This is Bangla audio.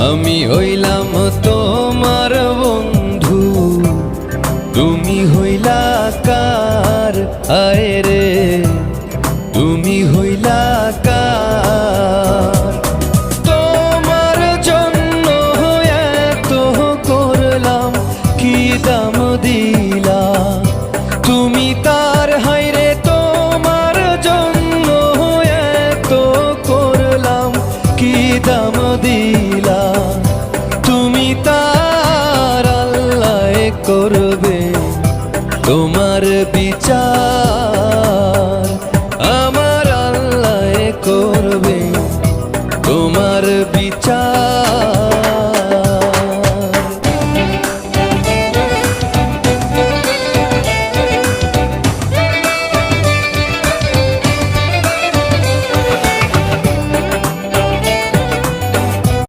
আমি হইলাম তোমার বন্ধু, তুমি হইলা কার? আয় রে তুমি হইলা কার? তোমার জন্য এত করলাম, কি দাম দিলা তুমি তার? হায়রে তোমার জন্য এত করলাম, কি দাম দিলা তুমি তার? আল্লাহ করবে তোমার বিচার, আমার আল্লাহ করবে তোমার বিচার।